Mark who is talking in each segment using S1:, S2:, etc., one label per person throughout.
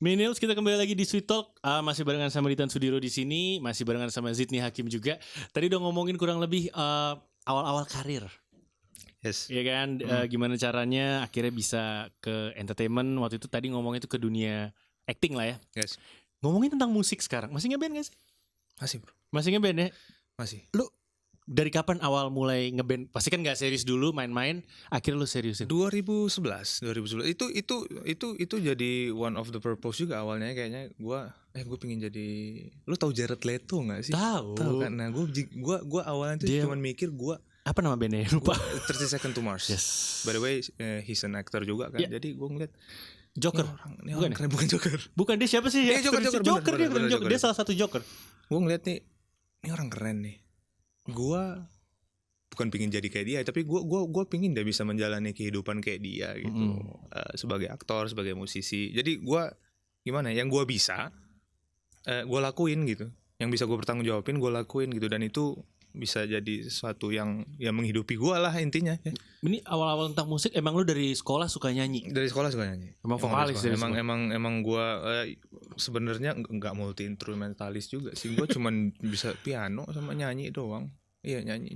S1: Millennials, kita kembali lagi di Sweet Talk. Masih barengan sama Ditan Sudiro di sini, masih barengan sama Zidni Hakim juga. Tadi udah ngomongin kurang lebih awal-awal karir.
S2: Yes.
S1: Iya kan, gimana caranya akhirnya bisa ke entertainment. Waktu itu tadi ngomongin itu ke dunia acting lah ya.
S2: Yes.
S1: Ngomongin tentang musik sekarang, masih ngeband gak sih?
S2: Masih bro.
S1: Masih ngeband ya?
S2: Masih.
S1: Lu dari kapan awal mulai ngeband? Pasti kan gak serius dulu, main-main. Akhirnya lu seriusin.
S2: 2011 itu jadi one of the purpose juga awalnya kayaknya gue pingin jadi, lu tahu Jared Leto nggak sih?
S1: Tahu
S2: kan? Nah gue awalnya tuh cuma mikir gue
S1: apa nama bandnya? Lupa.
S2: 30 Second to Mars.
S1: Yes.
S2: By the way, he's an actor juga kan.
S1: Yeah.
S2: Jadi gue ngeliat
S1: Joker.
S2: Ini orang keren, bukan Joker.
S1: Bukan, dia siapa sih?
S2: Joker,
S1: Joker. Dia salah satu Joker.
S2: Gue ngeliat nih, ini orang keren nih. Gue bukan pingin jadi kayak dia, tapi gue pingin dia bisa menjalani kehidupan kayak dia gitu. Sebagai aktor, sebagai musisi. Jadi gue gimana? Yang gue bisa, gue lakuin gitu. Yang bisa gue bertanggung jawabin, gue lakuin gitu. Dan itu bisa jadi sesuatu yang menghidupi gue lah intinya ya.
S1: Ini awal-awal tentang musik, emang lu dari sekolah suka nyanyi?
S2: Dari sekolah suka nyanyi.
S1: Emang vokalis dari sekolah?
S2: Emang gue sebenarnya nggak multi instrumentalis juga sih. Gue cuman bisa piano sama nyanyi doang. Iya, nyanyi.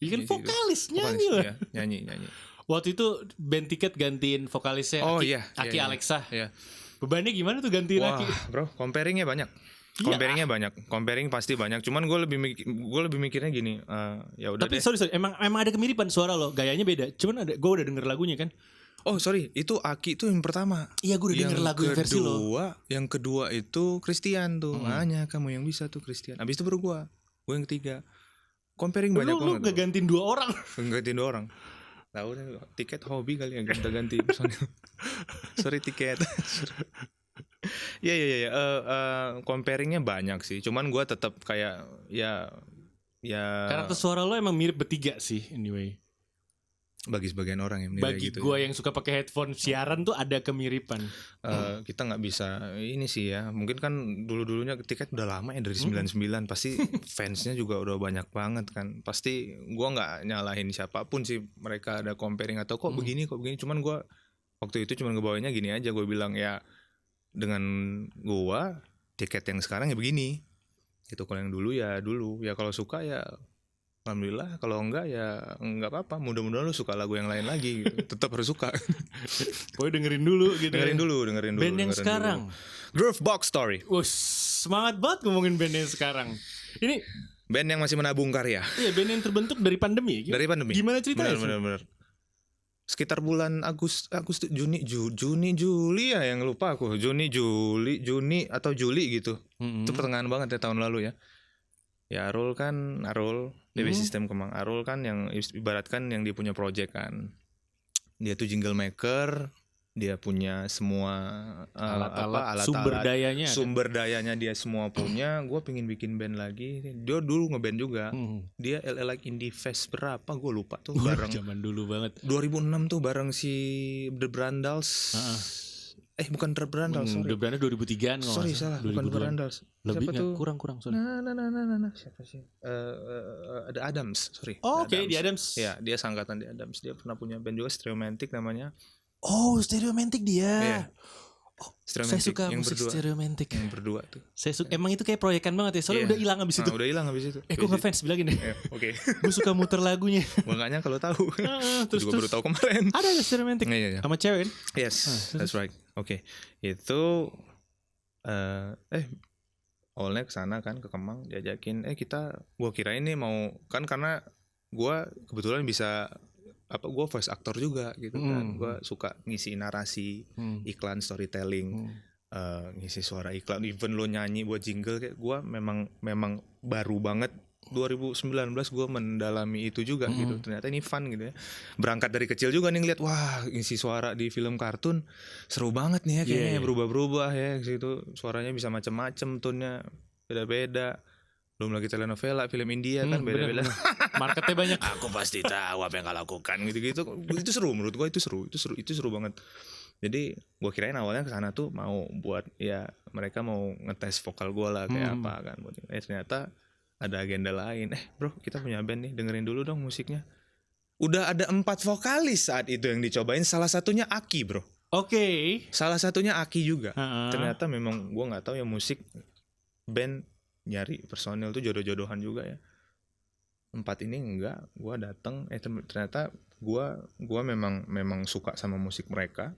S1: Iya kan vokalis nyanyi lah.
S2: Iya, nyanyi.
S1: Waktu itu band Tiket gantiin vokalisnya Aki Alexa.
S2: Iya.
S1: Bebannya gimana tuh gantiin Aki?
S2: Bro, comparingnya banyak. Comparing pasti banyak. Cuman gue lebih mikirnya gini, ya udah deh.
S1: Tapi sorry, emang ada kemiripan suara lo, gayanya beda. Cuman gue udah denger lagunya kan.
S2: Oh sorry, itu Aki tuh yang pertama.
S1: Iya, gue udah denger lagu yang versi lo.
S2: Yang kedua itu Christian tuh. Hanya kamu yang bisa tuh Christian. Abis itu baru gue yang ketiga. Comparing banyak banget.
S1: Lu ngegantiin 2 orang.
S2: Ngegantiin 2 orang. Tahu deh, Tiket hobi kali ya ganti personil. Sorry Tiket. Iya. Comparingnya banyak sih. Cuman gue tetap kayak ya.
S1: Karakter suara lo emang mirip bertiga sih anyway.
S2: Bagi sebagian orang yang menilai
S1: bagi
S2: gitu.
S1: Bagi gue yang suka pakai headphone siaran tuh ada kemiripan.
S2: Kita nggak bisa ini sih ya. Mungkin kan dulunya Tiket udah lama ya dari 99. Pasti fansnya juga udah banyak banget kan. Pasti gue nggak nyalahin siapapun sih. Mereka ada comparing atau kok begini. Cuman gue waktu itu cuman ngebawainnya gini aja. Gue bilang ya dengan gue Tiket yang sekarang ya begini. Gitu. Kalau yang dulu ya dulu. Ya kalau suka ya alhamdulillah, kalau enggak ya enggak apa-apa. Mudah-mudahan lu suka lagu yang lain lagi gitu. Tetap harus suka.
S1: Pokoknya dengerin dulu gitu.
S2: Dengerin dulu.
S1: Band yang sekarang
S2: Groovebox Story.
S1: Semangat banget ngomongin band yang sekarang. Ini
S2: band yang masih menabung karya.
S1: Iya, band yang terbentuk dari pandemi.
S2: Dari pandemi.
S1: Gimana ceritanya?
S2: Benar. Sekitar bulan Juni ya, yang lupa aku. Juni atau Juli gitu. Itu pertengahan banget ya tahun lalu ya. Ya Arul, DB System Kemang. Arul kan yang ibaratkan yang dia punya project kan. Dia tuh jingle maker, dia punya semua alat-alat, sumber dayanya dia semua punya. Gue pingin bikin band lagi. Dia dulu ngeband juga. Dia like Indie Fest berapa gue lupa tuh, bareng
S1: zaman dulu banget.
S2: 2006 tuh bareng si The Brandals. Bukan The Brandals, sorry.
S1: The Brandals 2003-an.
S2: Sorry, salah. Bukan The Brandals.
S1: Siapa tuh? Kurang, sorry.
S2: Siapa sih? Ada Adams, sorry.
S1: Oke, di Adams.
S2: Ya, dia sangkatan di Adams. Dia pernah punya band juga, Stereomantic namanya.
S1: Oh, Stereomantic dia.
S2: Iya.
S1: Saya suka yang musik Stereomantic.
S2: Yang berdua tuh.
S1: Saya suka, emang itu kayak proyekan banget ya. Soalnya udah hilang abis itu.
S2: Udah hilang abis itu.
S1: Gue ngefans bilangin deh.
S2: Oke.
S1: Gue suka muter lagunya.
S2: Makanya kalau tahu.
S1: Terus
S2: baru tahu kemarin.
S1: Ada Stereomantic.
S2: Iya.
S1: Sama cewek.
S2: Yes, that's right. Oke. Itu awalnya kesana kan, ke Kemang, diajakin gue kira ini mau kan, karena gue kebetulan bisa gue voice actor juga gitu kan. Gue suka ngisi narasi iklan, storytelling, ngisi suara iklan, even lo nyanyi buat jingle kayak gue memang baru banget. 2019 gue mendalami itu juga gitu. Ternyata ini fun gitu ya. Berangkat dari kecil juga nih ngeliat, wah ngisi suara di film kartun seru banget nih ya kayaknya. Berubah-berubah ya gitu. Suaranya bisa macem-macem, tone-nya beda-beda. Belum lagi telenovela, film India kan beda-beda.
S1: Marketnya banyak.
S2: Aku pasti tahu apa yang kau lakukan gitu-gitu. Itu seru menurut gue, itu seru banget. Jadi gue kirain awalnya kesana tuh mau buat ya mereka mau ngetes vokal gue lah kayak apa kan. Ternyata ada agenda lain. Bro, kita punya band nih, dengerin dulu dong musiknya. Udah ada 4 vokalis saat itu yang dicobain, salah satunya Aki bro.
S1: Oke.
S2: Salah satunya Aki juga.
S1: Heeh.
S2: Ternyata memang gue nggak tahu ya, musik band nyari personil tuh jodoh-jodohan juga ya. 4 ini enggak, gue datang ternyata gue memang suka sama musik mereka.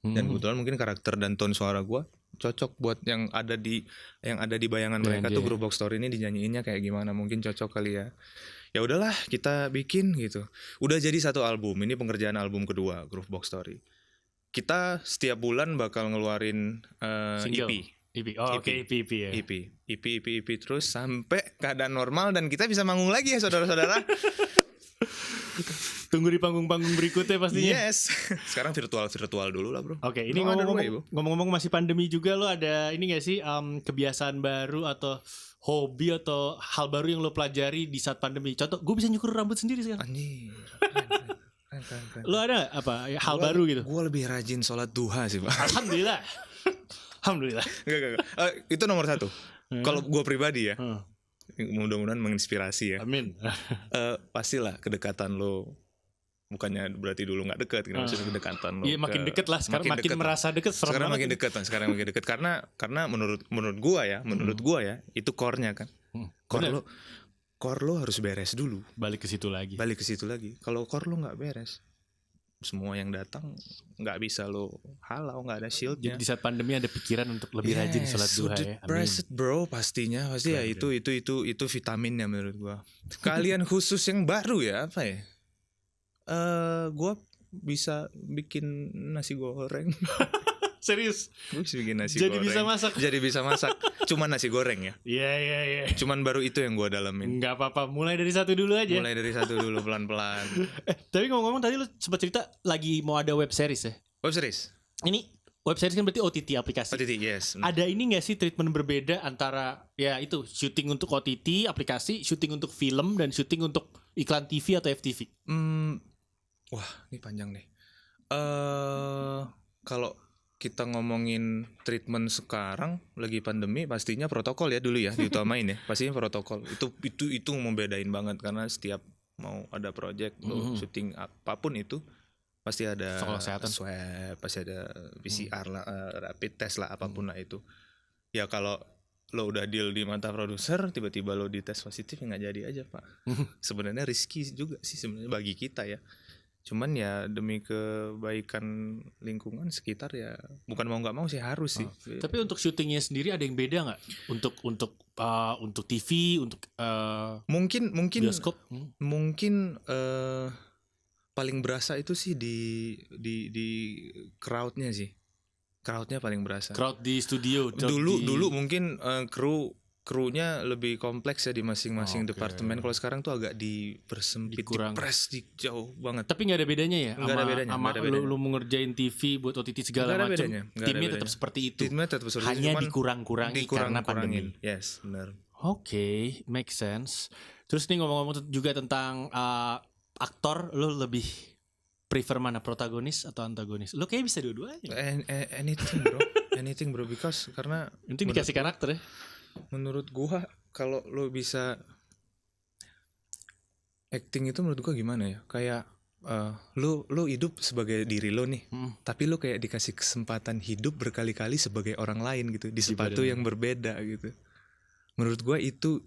S2: Dan kebetulan mungkin karakter dan tone suara gue cocok buat yang ada di bayangan mereka tuh. Groovebox Story ini dinyanyiinnya kayak gimana, mungkin cocok kali ya. Ya udahlah, kita bikin gitu. Udah jadi satu album. Ini pengerjaan album kedua Groovebox Story. Kita setiap bulan bakal ngeluarin EP.
S1: Oh, oke, EP ya.
S2: EP terus sampai keadaan normal dan kita bisa manggung lagi ya saudara-saudara.
S1: Tunggu di panggung-panggung berikutnya pastinya.
S2: Yes. Sekarang virtual dulu lah, bro.
S1: Oke, ini ngomong-ngomong masih pandemi juga, lo ada ini gak sih kebiasaan baru atau hobi atau hal baru yang lo pelajari di saat pandemi? Contoh, gue bisa nyukur rambut sendiri sekarang.
S2: Anjir. Keren.
S1: Lo ada apa hal baru gitu?
S2: Gue lebih rajin sholat duha sih, Pak.
S1: Alhamdulillah.
S2: Enggak. Itu nomor 1. Kalau gue pribadi ya, mudah-mudahan menginspirasi ya.
S1: Amin.
S2: Pastilah kedekatan lo, bukannya berarti dulu nggak dekat, gitu. Maksudnya kedekatan lo.
S1: Iya, makin deket lah. Sekarang makin merasa deket.
S2: Sekarang makin dekat. Karena menurut gue ya, itu core-nya kan. Core lo harus beres dulu.
S1: Balik ke situ lagi.
S2: Kalau core lo nggak beres, semua yang datang nggak bisa lo halau, nggak ada shieldnya.
S1: Jadi di saat pandemi ada pikiran untuk lebih rajin sholat duha ya.
S2: Amin. Bro, pasti ya itu vitaminnya menurut gua. Kalian khusus yang baru ya, apa ya? Gua bisa bikin nasi goreng.
S1: Serius?
S2: Gue bisa bikin nasi
S1: goreng. Jadi bisa masak.
S2: Cuman nasi goreng ya.
S1: Iya.
S2: Cuman baru itu yang gue dalamin.
S1: Nggak apa-apa, mulai dari satu dulu aja.
S2: Pelan-pelan.
S1: Tapi ngomong-ngomong tadi lu sempat cerita lagi mau ada web series ya?
S2: Web series?
S1: Ini web series kan berarti OTT aplikasi.
S2: OTT, yes.
S1: Ada ini gak sih treatment berbeda antara ya itu syuting untuk OTT aplikasi, syuting untuk film, dan syuting untuk iklan TV atau FTV?
S2: Wah, ini panjang deh. Kalau kita ngomongin treatment sekarang lagi pandemi, pastinya protokol ya dulu ya diutamain ya. Pastinya protokol. Itu membedain banget, karena setiap mau ada project lo syuting apapun itu pasti ada swab, pasti ada PCR lah, rapid test lah, apapun lah itu. Ya kalau lo udah deal di mata produser, tiba-tiba lo dites positif, nggak jadi aja, Pak. Sebenarnya risky juga sih sebenarnya bagi kita ya. Cuman ya demi kebaikan lingkungan sekitar ya, bukan mau nggak mau sih, harus sih.
S1: Tapi untuk syutingnya sendiri ada yang beda nggak? Untuk TV, untuk
S2: mungkin
S1: bioskop?
S2: Mungkin paling berasa itu sih di crowdnya sih. Crowdnya paling berasa.
S1: Crowd di studio.
S2: Dulu mungkin krunya lebih kompleks ya di masing-masing departemen. Kalau sekarang tuh agak dipersempit, dipres jauh banget.
S1: Tapi nggak ada bedanya ya?
S2: Nggak ada bedanya.
S1: Lu mengerjain TV buat OTT segala macam. Timnya tetap seperti itu. Hanya dikurang-kurangi karena pandemi.
S2: Yes, benar.
S1: Oke, make sense. Terus nih ngomong-ngomong juga tentang aktor, lu lebih prefer mana, protagonis atau antagonis? Lu kayak bisa dua-duanya. Anything bro, because karena
S2: itu
S1: dikasih karakter ya.
S2: Menurut gua kalau lo bisa acting itu, menurut gua gimana ya, kayak lo hidup sebagai diri lo nih, tapi lo kayak dikasih kesempatan hidup berkali-kali sebagai orang lain gitu, di sepatu yang berbeda gitu. Menurut gua itu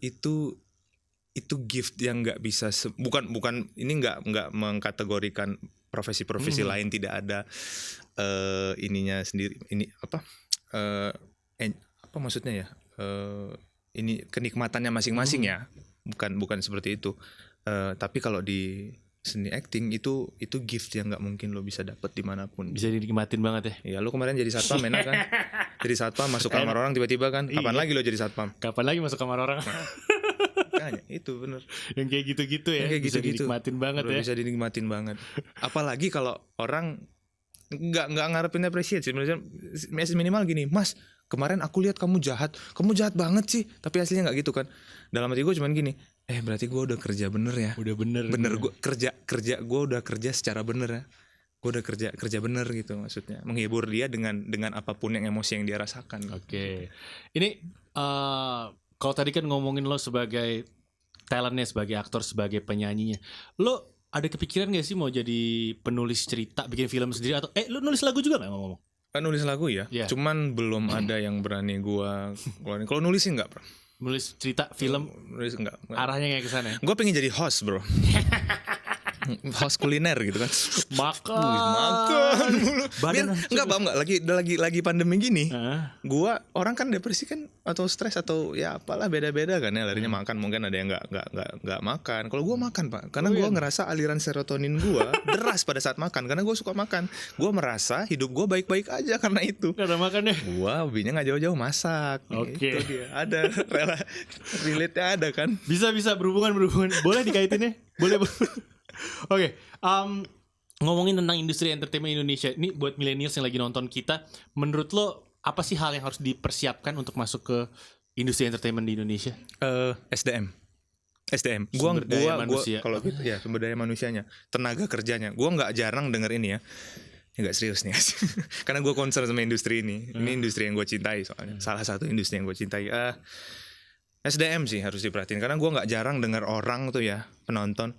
S2: gift yang nggak bisa bukan ini nggak mengkategorikan profesi lain tidak ada ininya sendiri, ini apa maksudnya ya, ini kenikmatannya masing-masing ya, bukan seperti itu. Tapi kalau di seni acting itu gift yang nggak mungkin lo bisa dapet dimanapun.
S1: Bisa dinikmatin banget ya.
S2: Ya lo kemarin jadi satpam enak kan? Jadi satpam masuk kamar orang tiba-tiba kan? Kapan lagi lo jadi satpam?
S1: Kapan lagi masuk kamar orang?
S2: Makanya itu bener.
S1: Yang kayak gitu-gitu ya. Kayak bisa dinikmatin banget ya.
S2: Bisa dinikmatin banget. Apalagi kalau orang nggak ngarepin apresiasi. Sebenarnya minimal gini, Mas, kemarin aku lihat kamu jahat banget sih, tapi aslinya nggak gitu kan. Dalam hati gue cuman gini, berarti gue udah kerja bener ya.
S1: Udah bener
S2: gue kerja gue udah kerja secara bener ya. Gue udah kerja bener gitu, maksudnya menghibur dia dengan apapun yang emosi yang dia rasakan.
S1: Oke. Ini kalau tadi kan ngomongin lo sebagai talentnya, sebagai aktor, sebagai penyanyinya, lo ada kepikiran gak sih mau jadi penulis cerita, bikin film sendiri atau lu nulis lagu juga gak ngomong?
S2: Kan nulis lagu ya, cuman belum ada yang berani gua keluarin. Kalau nulis sih enggak, bro.
S1: Nulis cerita, film,
S2: nulis enggak.
S1: Arahnya kayak ke sana ya?
S2: Gue pengen jadi host, bro. Host kuliner gitu kan.
S1: Makan
S2: mulu. Enggak paham enggak lagi pandemi gini. Gua orang kan depresi kan atau stres atau ya apalah beda-beda kan ya larinya makan, mungkin ada yang enggak makan. Kalau gua makan, Pak. Karena gua ngerasa aliran serotonin gua deras pada saat makan karena gua suka makan. Gua merasa hidup gua baik-baik aja karena itu.
S1: Karena makannya.
S2: Gua hobinya enggak jauh-jauh masak.
S1: Oke.
S2: Itu dia. Ada relate-nya ada kan.
S1: Bisa berhubungan. Boleh dikaitinnya? Boleh. Oke, ngomongin tentang industri entertainment Indonesia. Ini buat millennials yang lagi nonton kita, menurut lo apa sih hal yang harus dipersiapkan untuk masuk ke industri entertainment di Indonesia?
S2: SDM.
S1: Sumber daya manusia.
S2: Kalau gitu ya sumber daya manusianya, tenaga kerjanya. Gua nggak jarang denger ini ya. Ini nggak serius nih, karena gue concern sama industri ini. Ini industri yang gue cintai soalnya. Salah satu industri yang gue cintai. SDM sih harus diperhatiin karena gue nggak jarang dengar orang tuh ya penonton.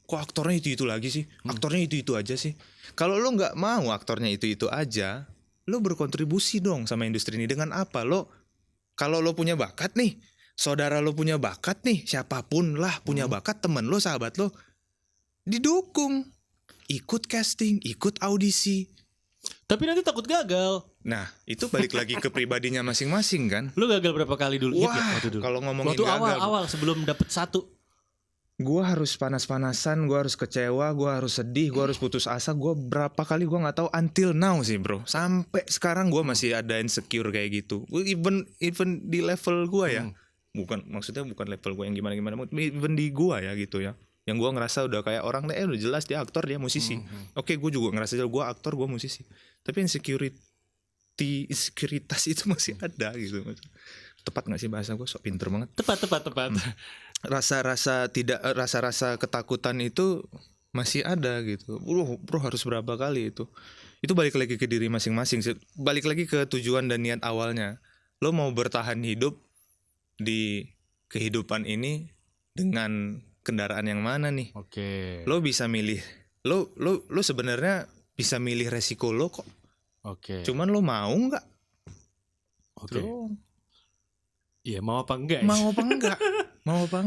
S2: Kok aktornya itu lagi sih? Aktornya itu aja sih. Kalau lo nggak mau aktornya itu aja, lo berkontribusi dong sama industri ini dengan apa? Kalau lo punya bakat nih, saudara lo punya bakat nih, siapapun lah punya bakat, temen lo, sahabat lo, didukung, ikut casting, ikut audisi.
S1: Tapi nanti takut gagal.
S2: Nah, itu balik lagi ke pribadinya masing-masing kan.
S1: Lo gagal berapa kali dulu?
S2: Wah, kalau ngomongin
S1: waktu
S2: gagal,
S1: awal sebelum dapet 1.
S2: gue harus panas-panasan, gue harus kecewa, gue harus sedih, gue harus putus asa. Gue berapa kali gue nggak tahu until now sih, bro. Sampai sekarang gue masih ada insecure kayak gitu. Even di level gue ya, maksudnya bukan level gue yang gimana, even di gue ya gitu ya. Yang gue ngerasa udah kayak orang udah jelas dia aktor, dia musisi. Oke, gue juga ngerasa gue aktor, gue musisi. Tapi insekuritas itu masih ada gitu. Tepat nggak sih bahasa gue? Sok pinter banget.
S1: Tepat.
S2: Rasa ketakutan itu masih ada gitu. Bro harus berapa kali itu balik lagi ke diri masing-masing, balik lagi ke tujuan dan niat awalnya. Lo mau bertahan hidup di kehidupan ini dengan kendaraan yang mana nih?
S1: Oke.
S2: Lo bisa milih, lo sebenarnya bisa milih resiko lo kok.
S1: Oke.
S2: Cuman lo mau nggak?
S1: Oke. Iya, mau apa enggak?
S2: Mau apa enggak?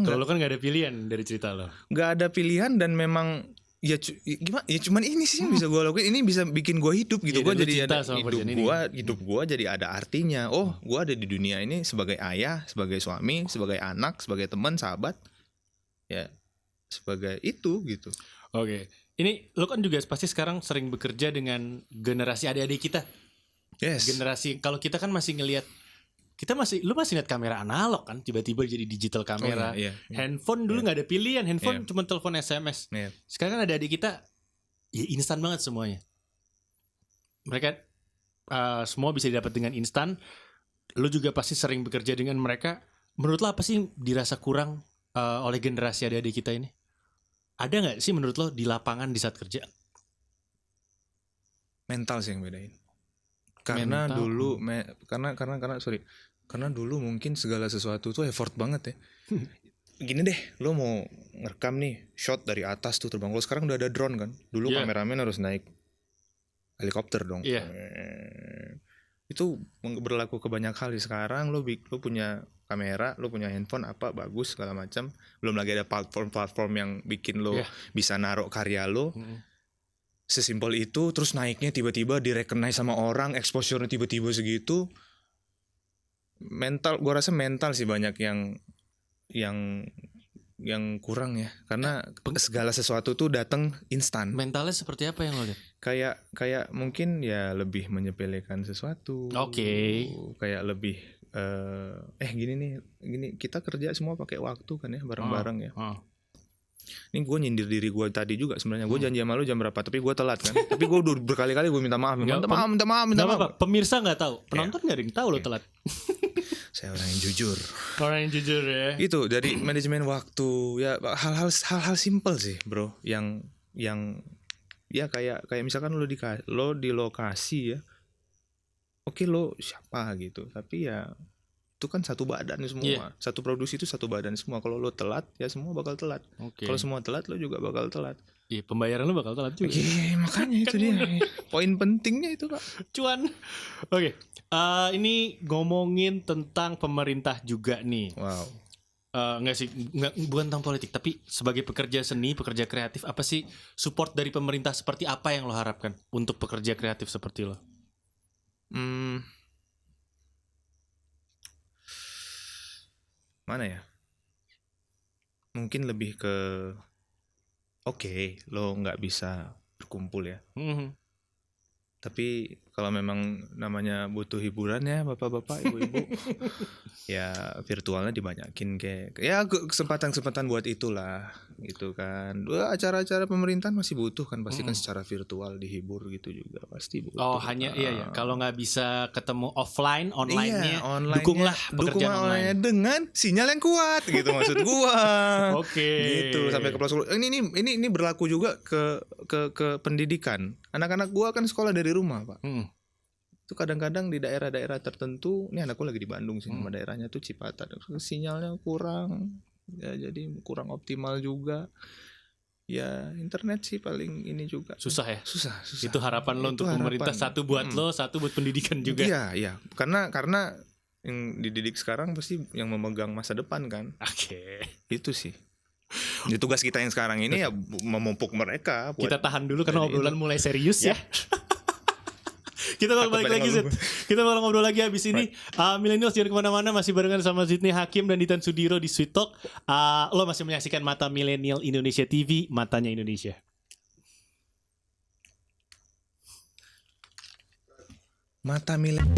S1: Kalau lo kan nggak ada pilihan dari cerita lo.
S2: Nggak ada pilihan dan memang ya gimana? Ya cuman ini sih yang bisa gue lakuin. Ini bisa bikin gue hidup gitu. Gue jadi ada hidup gue jadi ada artinya. Oh, gue ada di dunia ini sebagai ayah, sebagai suami, sebagai anak, sebagai teman, sahabat. Ya, sebagai itu gitu.
S1: Oke. Ini lo kan juga pasti sekarang sering bekerja dengan generasi adik-adik kita.
S2: Yes.
S1: Generasi kalau kita kan masih ngelihat, lu masih lihat kamera analog kan, tiba-tiba jadi digital kamera.
S2: Iya.
S1: Handphone dulu nggak ada pilihan, handphone cuma telepon SMS. Sekarang kan ada adik kita, ya instan banget semuanya. Mereka semua bisa didapat dengan instan. Lu juga pasti sering bekerja dengan mereka. Menurut lo apa sih dirasa kurang oleh generasi adik-adik kita ini? Ada nggak sih menurut lo di lapangan di saat kerja?
S2: Mental sih yang bedain. Karena dulu karena dulu mungkin segala sesuatu tuh effort banget ya. Gini deh, lo mau ngerekam nih shot dari atas tuh terbang. Lo sekarang udah ada drone kan. Dulu kameramen harus naik helikopter dong. Itu berlaku ke banyak hal. Sekarang lo punya kamera, lo punya handphone apa bagus segala macam. Belum lagi ada platform yang bikin lo bisa naruh karya lo. Sesimpel itu, terus naiknya tiba-tiba di-recognize sama orang, exposure-nya tiba-tiba segitu. Gue rasa mental sih banyak yang kurang ya, karena segala sesuatu tuh datang instan.
S1: Mentalnya seperti apa yang lo lihat?
S2: Kayak mungkin ya lebih menyepelekan sesuatu.
S1: Oke.
S2: Kayak lebih gini kita kerja semua pakai waktu kan ya, bareng-bareng ya. Ini gue nyindir diri gue tadi juga sebenarnya. Gue janji sama lu jam berapa, tapi gue telat kan. Tapi gue udah berkali-kali gue minta maaf. Minta maaf.
S1: Apa? Pemirsa nggak tahu, penonton nggak ada yang tahu lo telat.
S2: Saya orang yang jujur.
S1: Orang yang jujur ya.
S2: Itu dari manajemen waktu ya, hal-hal simpel sih bro. Yang ya kayak misalkan lo di lokasi ya. Oke, lo siapa gitu. Tapi ya itu kan satu badan semua. Satu produksi itu satu badan semua. Kalau lo telat ya semua bakal telat. Kalau semua telat lo juga bakal telat.
S1: Iya, pembayaran lu bakal telat juga.
S2: Iya, makanya itu dia. Poin pentingnya itu, Pak.
S1: Cuan. Oke. Ini ngomongin tentang pemerintah juga nih.
S2: Wow.
S1: Enggak sih, bukan tentang politik, tapi sebagai pekerja seni, pekerja kreatif, apa sih support dari pemerintah, seperti apa yang lo harapkan untuk pekerja kreatif seperti lo?
S2: Mana ya? Mungkin lebih ke lo nggak bisa berkumpul ya. Tapi kalau memang namanya butuh hiburan ya bapak-bapak, ibu-ibu, ya virtualnya dibanyakin kayak ya kesempatan-kesempatan buat itulah gitu kan. Acara-acara pemerintahan masih butuh kan, pasti kan secara virtual dihibur gitu juga pasti butuh.
S1: Oh hanya iya. Kalau nggak bisa ketemu offline, online-nya
S2: online-nya,
S1: dukunglah pekerjaan online
S2: dengan sinyal yang kuat gitu maksud gua.
S1: Oke.
S2: Gitu sampai ke pelosok. Ini berlaku juga ke pendidikan. Anak-anak gua kan sekolah dari rumah, Pak. Itu kadang-kadang di daerah-daerah tertentu, ini anakku lagi di Bandung sih, nama daerahnya tuh Cipatat, sinyalnya kurang, ya jadi kurang optimal juga. Ya internet sih paling ini juga
S1: susah ya.
S2: Susah.
S1: Itu harapan lo untuk pemerintah, satu buat lo, satu buat pendidikan juga.
S2: Iya. Karena yang dididik sekarang pasti yang memegang masa depan kan.
S1: Oke.
S2: Itu sih. Jadi tugas kita yang sekarang ini ya memupuk mereka.
S1: Kita tahan dulu karena obrolan mulai serius ya. Kita bakal balik lagi, Zid. Kita bakal ngobrol lagi habis ini. Millennials jangan kemana-mana, masih barengan sama Zidni Hakim dan Ditan Sudiro di Sweet Talk. Lo masih menyaksikan Mata Milenial Indonesia TV, matanya Indonesia.
S2: Mata Milenial.